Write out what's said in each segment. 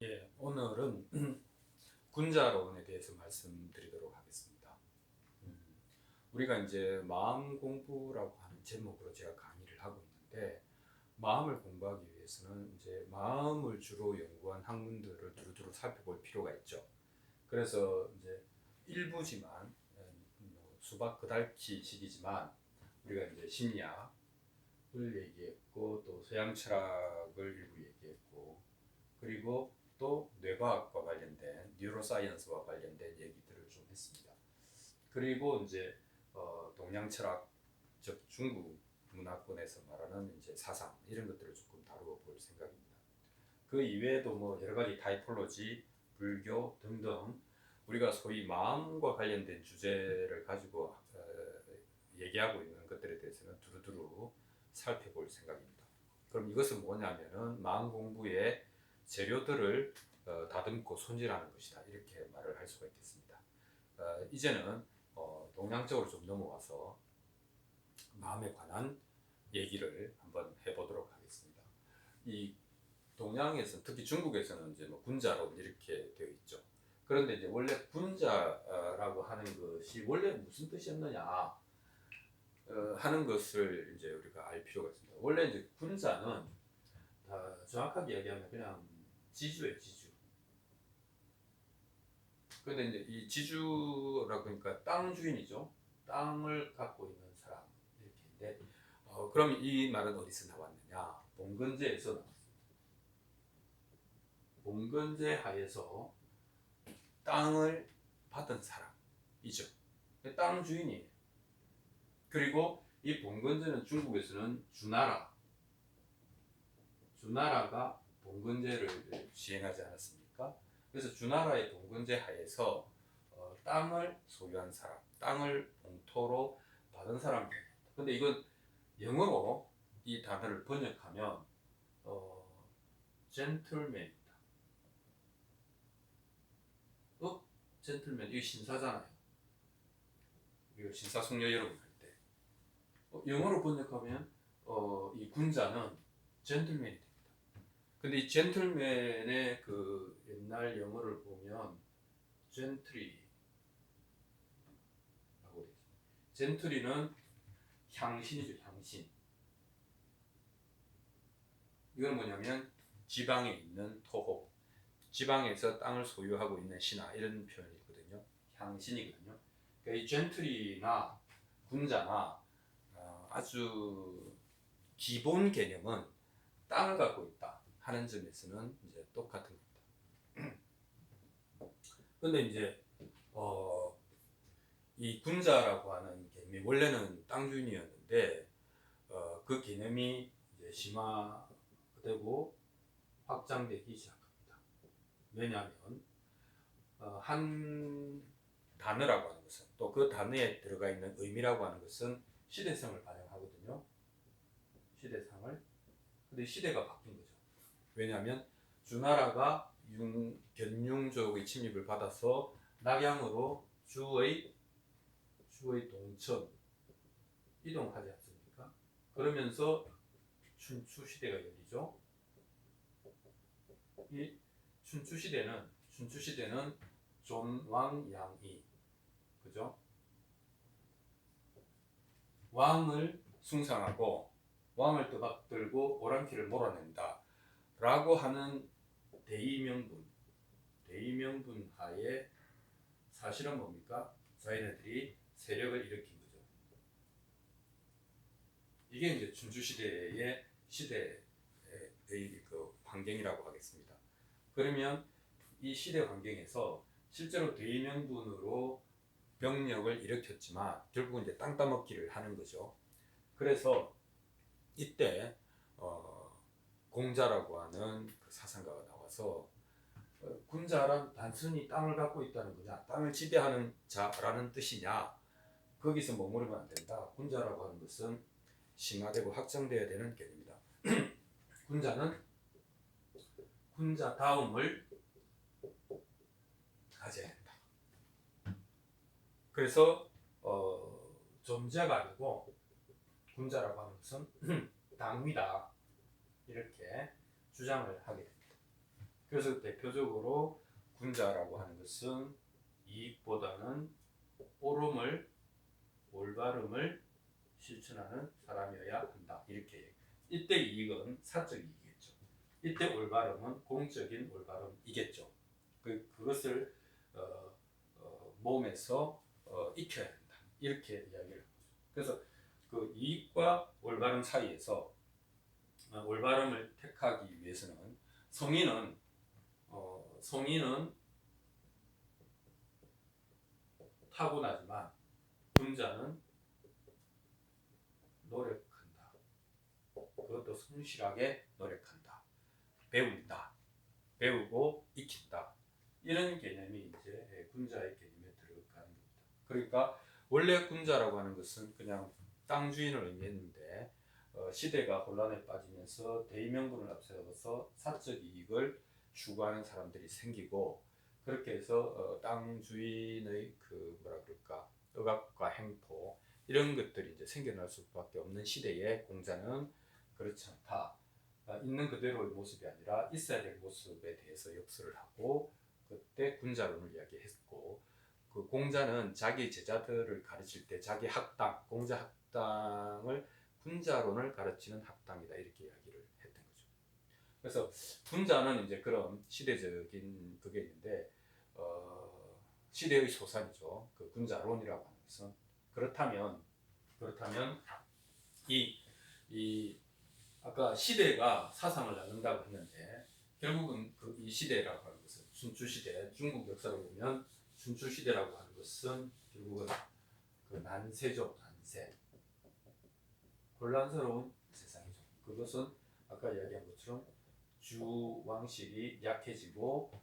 예, 오늘은 군자론에 대해서 말씀드리도록 하겠습니다. 우리가 이제 마음 공부라고 하는 제목으로 제가 강의를 하고 있는데, 마음을 공부하기 위해서는 이제 마음을 주로 연구한 학문들을 두루두루 살펴볼 필요가 있죠. 그래서 이제 일부지만 수박 그달키 식이지만 우리가 이제 심리학을 얘기했고, 또 서양 철학을 일부 얘기했고, 그리고 또 뇌과학과 관련된 뉴로사이언스와 관련된 얘기들을 좀 했습니다. 그리고 이제 동양 철학, 즉 중국 문화권에서 말하는 이제 사상 이런 것들을 조금 다루어 볼 생각입니다. 그 이외에도 뭐 여러 가지 타이폴로지, 불교 등등 우리가 소위 마음과 관련된 주제를 가지고 얘기하고 있는 것들에 대해서는 두루두루 살펴볼 생각입니다. 그럼 이것은 뭐냐면은 마음 공부의 재료들을 다듬고 손질하는 것이다, 이렇게 말을 할 수가 있겠습니다. 이제는 동양적으로 좀 넘어와서 마음에 관한 얘기를 한번 해보도록 하겠습니다. 이 동양에서 특히 중국에서는 이제 뭐 군자론 이렇게 되어 있죠. 그런데 이제 원래 군자라고 하는 것이 원래 무슨 뜻이었느냐 하는 것을 이제 우리가 알 필요가 있습니다. 원래 이제 군자는 정확하게 얘기하면 그냥 지주예요, 지주. 근데 이제 이 지주라고 하니까 땅 주인이죠. 땅을 갖고 있는 사람 이렇게인데, 그럼 이 말은 어디서 나왔느냐? 봉건제에서 나왔습니다. 봉건제 하에서 땅을 받은 사람이죠. 땅 주인이에요. 그리고 이 봉건제는 중국에서는 주나라가 봉건제를 시행하지 않았습니까? 그래서 주나라의 봉건제 하에서 땅을 소유한 사람, 땅을 봉토로 받은 사람. 근데 이건 영어로 이 단어를 번역하면 젠틀맨입니다. 젠틀맨, 이거 신사잖아요. 이거 신사숙녀 여러분 할 때. 영어로 번역하면 이 군자는 젠틀맨이 됩니다. 근데 이 젠틀맨의 그 옛날 영어를 보면 젠트리라고 되어 있습니다. 젠트리는 향신이죠, 향신. 이건 뭐냐면 지방에 있는 토호, 지방에서 땅을 소유하고 있는 신하, 이런 표현이거든요. 향신이거든요. 그러니까 이 젠트리나 군자나 아주 기본 개념은 땅을 갖고 있다 하는 점에서는 이제 똑같은 겁니다. 근데 이제 이 군자라고 하는 개념이 원래는 땅 주인이었는데 그 개념이 이제 심화되고 확장되기 시작합니다. 왜냐하면 한 단어라고 하는 것은, 또 그 단어에 들어가 있는 의미라고 하는 것은 시대성을 반영하거든요. 시대상을. 근데 시대가 바뀐 거죠. 왜냐하면 주나라가 견융족의 침입을 받아서 낙양으로 주의 동천 이동하지 않습니까? 그러면서 춘추 시대가 열리죠. 이 춘추 시대는 존왕양이, 그죠? 왕을 숭상하고 왕을 떠받들고 오랑캐를 몰아낸다 라고 하는 대의명분 하에 사실은 뭡니까? 자기네들이 세력을 일으킨 거죠. 이게 이제 춘추시대의 시대의 그 환경이라고 하겠습니다. 그러면 이 시대 환경에서 실제로 대의명분으로 병력을 일으켰지만 결국은 이제 땅 따먹기를 하는 거죠. 그래서 이때 공자라고 하는 그 사상가가 나와서 군자란 단순히 땅을 갖고 있다는 거냐, 땅을 지배하는 자라는 뜻이냐, 거기서 머무르면 안 된다. 군자라고 하는 것은 심화되고 확장되어야 되는 개념이다. 군자는 군자다움을 가져야 된다. 그래서 존재가 아니고 군자라고 하는 것은 당위다, 이렇게 주장을 하게 됩니다. 그래서 대표적으로 군자라고 하는 것은 이익보다는 옳음을, 올바름을 실천하는 사람이어야 한다. 이렇게. 이때 이익은 사적 이익이겠죠. 이때 올바름은 공적인 올바름이겠죠. 그것을 몸에서 익혀야 된다. 이렇게 이야기를 합니다. 그래서 그 이익과 올바름 사이에서 올바름을 택하기 위해서는 성인은 타고나지만 군자는 노력한다. 그것도 성실하게 노력한다. 배운다. 배우고 익힌다. 이런 개념이 이제 군자의 개념에 들어가는 겁니다. 그러니까 원래 군자라고 하는 것은 그냥 땅 주인을 의미했는데 시대가 혼란에 빠지면서 대의명분을 앞세워서 사적 이익을 추구하는 사람들이 생기고 그렇게 해서 땅 주인의 그 뭐라 그럴까 억압과 행포 이런 것들이 이제 생겨날 수밖에 없는 시대에 공자는 그렇지 않다. 있는 그대로의 모습이 아니라 있어야 될 모습에 대해서 역설을 하고 그때 군자론을 이야기했고 그 공자는 자기 제자들을 가르칠 때 자기 학당, 공자 학당을 군자론을 가르치는 학당이다 이렇게 이야기를 했던 거죠. 그래서 군자는 이제 그런 시대적인 그게 있는데 시대의 소산이죠. 그 군자론이라고 하는 것은 그렇다면 이 아까 시대가 사상을 나눈다고 했는데 결국은 이 시대라고 하는 것은 순추 시대, 중국 역사를 보면 순추 시대라고 하는 것은 결국은 그 난세죠. 난세. 혼란스러운 세상이죠. 그것은 아까 이야기한 것처럼 주 왕실이 약해지고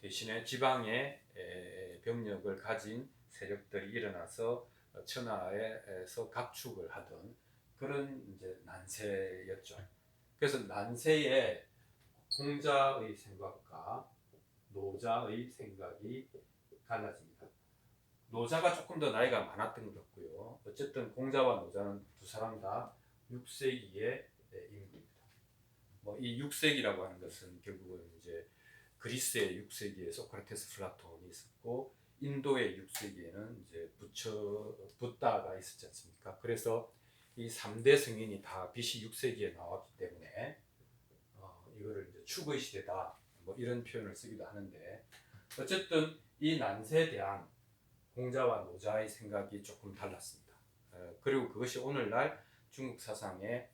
대신에 지방에 병력을 가진 세력들이 일어나서 천하에서 각축을 하던 그런 이제 난세였죠. 그래서 난세에 공자의 생각과 노자의 생각이 달라집니다. 노자가 조금 더 나이가 많았던 것 같고요. 어쨌든 공자와 노자는 두 사람 다 6세기의 인물입니다. 이 6세기라고 하는 것은 결국은 이제 그리스의 6세기에 소크라테스, 플라톤이 있었고 인도의 6세기에는 이제 붓다가 있었지 않습니까? 그래서 이 3대 성인이 다 BC 6세기에 나왔기 때문에 이거를 이제 축의 시대다 이런 표현을 쓰기도 하는데 어쨌든 이 난세대한 공자와 노자의 생각이 조금 달랐습니다. 그리고 그것이 오늘날 중국 사상의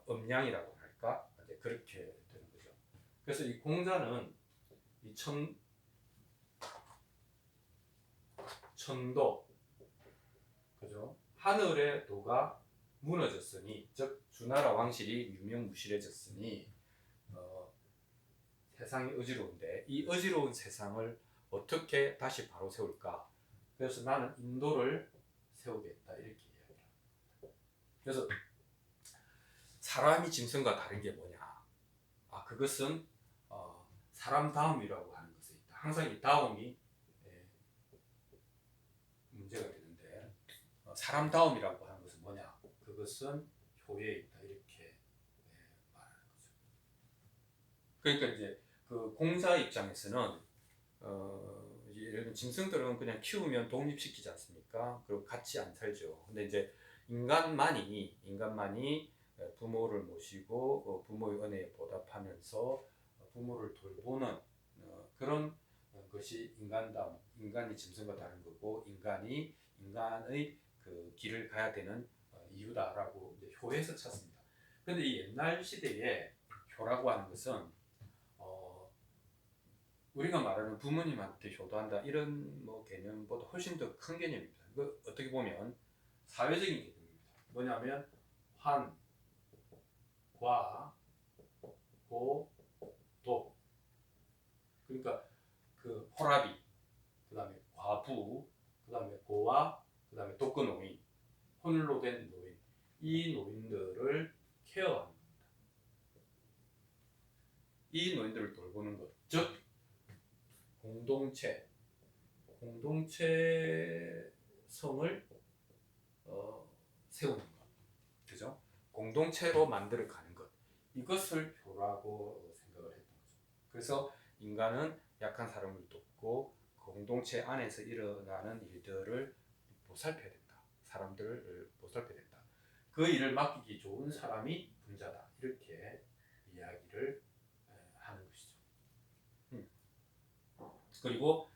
음양이라고 할까 그렇게 되는 거죠. 그래서 이 공자는 이 천도 그죠? 하늘의 도가 무너졌으니 즉 주나라 왕실이 유명무실해졌으니 세상이 어지러운데 이 어지러운 세상을 어떻게 다시 바로 세울까? 그래서 나는 인도를 세우겠다 이렇게 이야기합니다. 그래서 사람이 짐승과 다른 게 뭐냐? 그것은 사람 다움이라고 하는 것이 있다. 항상 이 다움이 문제가 되는데 사람 다움이라고 하는 것은 뭐냐? 그것은 효에 있다 이렇게 말하는 거죠. 그러니까 이제 그 공자 입장에서는 예를 들면 짐승들은 그냥 키우면 독립시키지 않습니까? 그리고 같이 안 살죠. 근데 이제 인간만이 부모를 모시고 부모의 은혜에 보답하면서 부모를 돌보는 그런 것이 인간다움, 인간이 짐승과 다른 거고 인간이 인간의 그 길을 가야 되는 이유다라고 이제 효에서 찾습니다. 그런데 이 옛날 시대에 효라고 하는 것은 우리가 말하는 부모님한테 효도한다 이런 개념보다 훨씬 더 큰 개념입니다. 그 어떻게 보면 사회적인 개념입니다. 뭐냐면 환, 과, 고, 도. 그러니까 그 호라비, 그 다음에 과부, 그 다음에 고아, 그 다음에 독거노인, 홀로 된 노인. 이 노인들을 케어하는 겁니다. 이 노인들을 돌보는 것, 즉 공동체성을 세우는 것, 그죠? 공동체로 만들어가는 것, 이것을 효라고 생각을 했던 거죠. 그래서 인간은 약한 사람을 돕고 공동체 안에서 일어나는 일들을 보살펴야 된다. 사람들을 보살펴야 된다. 그 일을 맡기기 좋은 사람이 군자다. 이렇게 이야기를 하는 것이죠. 그리고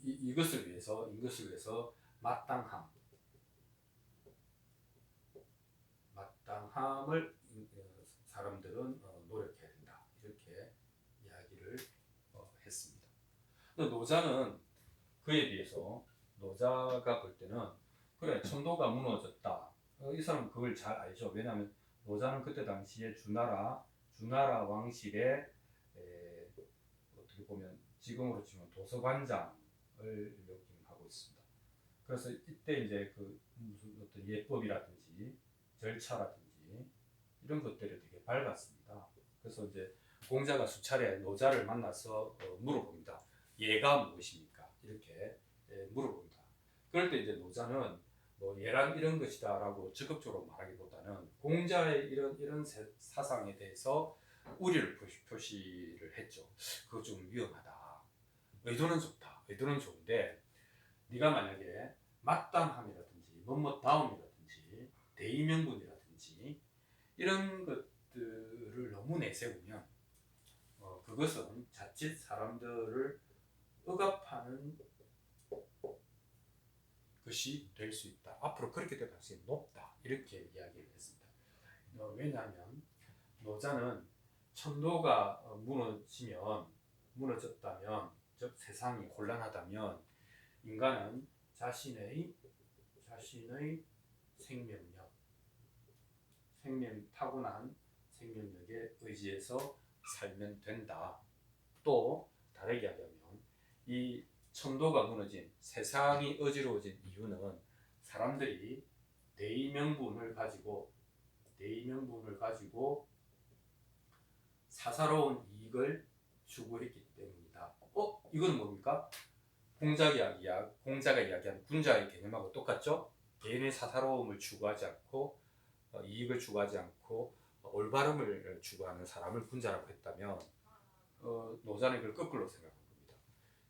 이것을 위해서 마땅함을 사람들은 노력해야 된다. 이렇게 이야기를 했습니다. 노자는 그에 비해서 노자가 볼 때는 그래 천도가 무너졌다. 이 사람은 그걸 잘 알죠. 왜냐하면 노자는 그때 당시에 주나라 왕실의 어떻게 보면 지금으로 치면 도서관장을 역임하고 있습니다. 그래서 이때 이제 그 무슨 어떤 예법이라든지 절차라든지 이런 것들이 되게 밝았습니다. 그래서 이제 공자가 수차례 노자를 만나서 물어봅니다. 예가 무엇입니까? 이렇게 물어봅니다. 그럴 때 이제 노자는 뭐 예란 이런 것이다라고 적극적으로 말하기보다는 공자의 이런 사상에 대해서 우려를 표시를 했죠. 그거 좀 위험하다. 의도는 좋다. 의도는 좋은데 네가 만약에 마땅함이라든지 뭐뭐다움이라든지 대의명분이라든지 이런 것들을 너무 내세우면 그것은 자칫 사람들을 억압하는 것이 될 수 있다. 앞으로 그렇게 될 가능성이 높다. 이렇게 이야기를 했습니다. 왜냐하면 노자는 천도가 무너졌다면 즉 세상이 곤란하다면 인간은 자신의 타고난 생명력에 의지해서 살면 된다. 또 다르게 하자면 이 천도가 무너진 세상이 어지러워진 이유는 사람들이 대의명분을 가지고 사사로운 이익을 추구했기 때문이다. 이건 뭡니까? 공자가 이야기한 군자의 개념하고 똑같죠? 개인의 사사로움을 추구하지 않고 이익을 추구하지 않고 올바름을 추구하는 사람을 군자라고 했다면 노자는 이걸 거꾸로 생각한 겁니다.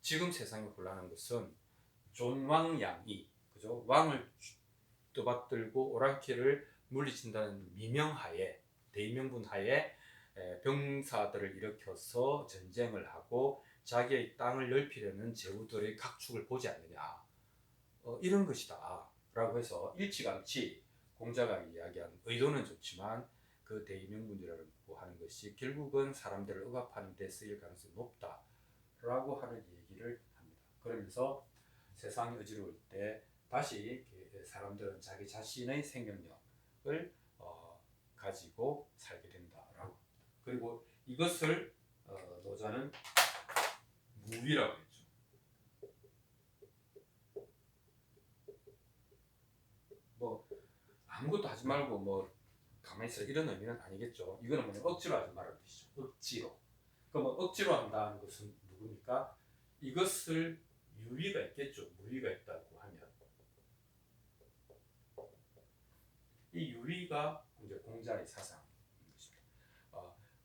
지금 세상이 곤란한 것은 존왕양이 그죠? 왕을 떠받들고 오랑캐를 물리친다는 미명하에 대의명분하에 병사들을 일으켜서 전쟁을 하고 자기의 땅을 넓히려는 제후들의 각축을 보지 않느냐 이런 것이다 라고 해서 일찌감치 공자가 이야기한 의도는 좋지만 그 대의명분이라고 하는 것이 결국은 사람들을 억압하는 데 쓰일 가능성이 높다 라고 하는 얘기를 합니다. 그러면서 세상이 어지러울 때 다시 사람들은 자기 자신의 생명력을 가지고 살게 된다라고. 그리고 이것을 노자는 무위라고 했죠. 뭐 아무것도 하지 말고 뭐 가만히 있어 이런 의미는 아니겠죠. 이거는 뭐냐 억지로 하지 말라는 뜻이죠. 억지로. 그럼 억지로 한다는 것은 누굽니까? 이것을 유의가 있겠죠. 무의가 있다고 하면 이 유의가 이제 공자의 사상인 것입니다.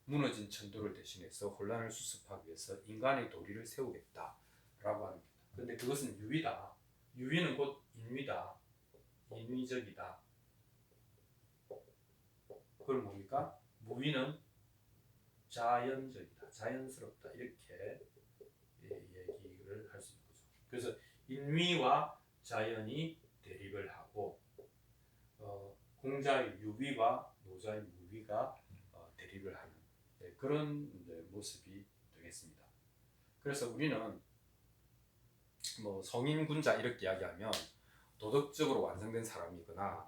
무너진 천도를 대신해서 혼란을 수습하기 위해서 인간의 도리를 세우겠다라고 합니다. 그런데 그것은 유의다. 유의는 곧 인위다. 인위적이다. 그걸 뭡니까? 무의는 자연적이다. 자연스럽다. 이렇게 얘기를 할 수 있는 거죠. 그래서 인위와 자연이 대립을 하고 공자의 유의와 노자의 무의가 대립을 하는 그런 모습이 되겠습니다. 그래서 우리는 뭐 성인군자 이렇게 이야기하면 도덕적으로 완성된 사람이거나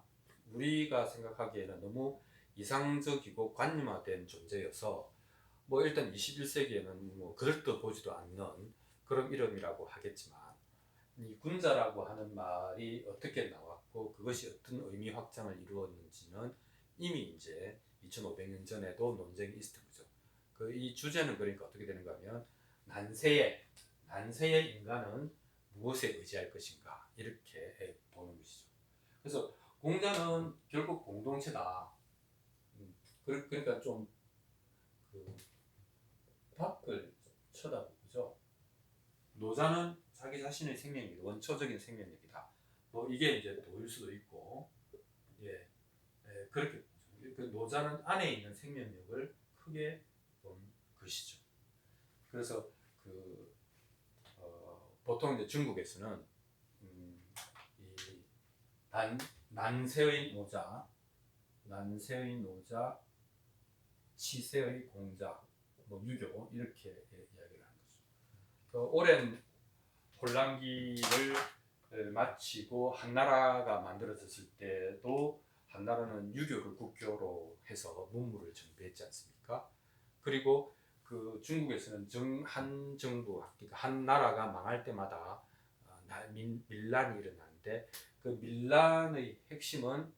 우리가 생각하기에는 너무 이상적이고 관념화된 존재여서 뭐 일단 21세기에는 뭐 그릇도 보지도 않는 그런 이름이라고 하겠지만 이 군자라고 하는 말이 어떻게 나왔고 그것이 어떤 의미 확장을 이루었는지는 이미 이제 2500년 전에도 논쟁이 있었던 거죠. 이 주제는 그러니까 어떻게 되는가 하면 난세의 인간은 무엇에 의지할 것인가 이렇게 보는 것이죠. 그래서 공자는 결국 공동체다. 그러니까 좀 밖을 쳐다보죠. 노자는 자기 자신의 생명력, 원초적인 생명력이다. 뭐 이게 이제 도일 수도 있고, 예, 그렇게 보죠. 그 노자는 안에 있는 생명력을 크게 본 것이죠. 그래서 그 보통 이제 중국에서는 이 난세의 노자, 치세의 공자, 뭐 유교 이렇게 이야기를 하는 거죠. 그 오랜 혼란기를 마치고 한나라가 만들어졌을 때도 한나라는 유교를 국교로 해서 문물을 정비했지 않습니까? 그리고 그 중국에서는 한 정부, 그러니까 한 나라가 망할 때마다 밀란이 일어나는데 그 밀란의 핵심은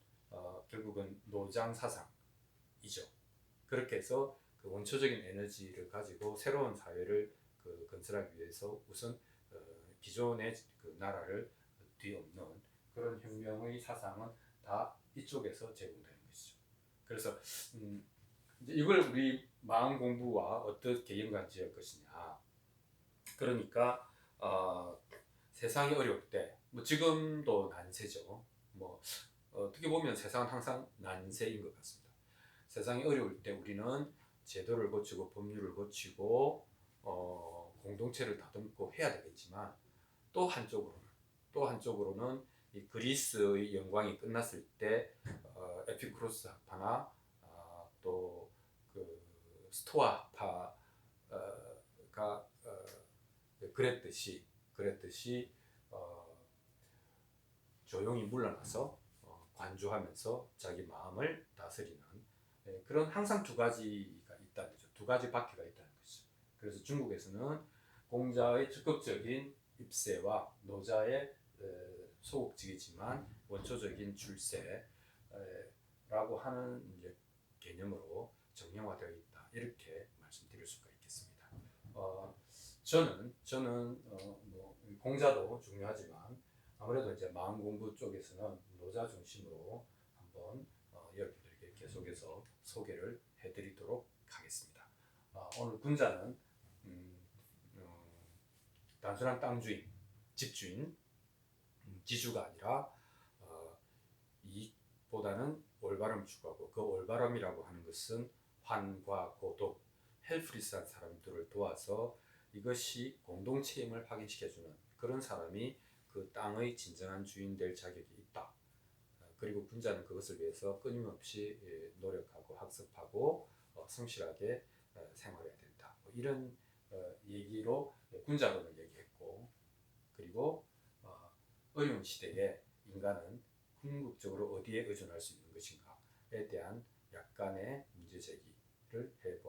결국은 노장 사상이죠. 그렇게 해서 그 원초적인 에너지를 가지고 새로운 사회를 건설하기 위해서 우선 기존의 그 나라를 뒤엎는 그런 혁명의 사상은 다 이쪽에서 제공되는 것이죠. 그래서 이제 이걸 우리 마음 공부와 어떻게 연관지을 것이냐. 그러니까 세상이 어려울 때, 뭐 지금도 난세죠. 뭐 어떻게 보면 세상은 항상 난세인 것 같습니다. 세상이 어려울 때 우리는 제도를 고치고 법률을 고치고 공동체를 다듬고 해야 되겠지만 또 한쪽으로는 이 그리스의 영광이 끝났을 때 에피쿠로스 학파나 또그 스토아 학파가 그랬듯이 조용히 물러나서 관조하면서 자기 마음을 다스리는 그런 항상 두 가지가 있다는 거죠. 두 가지 바퀴가 있다는 것이죠. 그래서 중국에서는 공자의 적극적인 입세와 노자의 소극적이지만 원초적인 출세라고 하는 이제 개념으로 정형화되어 있다. 이렇게 말씀드릴 수가 있겠습니다. 저는 뭐 공자도 중요하지만 아무래도 이제 마음 공부 쪽에서는 노자 중심으로 한번 여러분들에게 계속해서 소개를 해드리도록 하겠습니다. 오늘 군자는 단순한 땅주인, 집주인, 지주가 아니라 이익보다는 올바름을 추구하고 그 올바름이라고 하는 것은 환과 고독, 헬프리스한 사람들을 도와서 이것이 공동체 힘을 확인시켜주는 그런 사람이 그 땅의 진정한 주인 될 자격이 있다. 그리고 군자는 그것을 위해서 끊임없이 노력하고 학습하고 성실하게 생활해야 된다. 뭐 이런 얘기로 군자론을 얘기했고, 그리고 어려운 시대에 인간은 궁극적으로 어디에 의존할 수 있는 것인가에 대한 약간의 문제 제기를 해보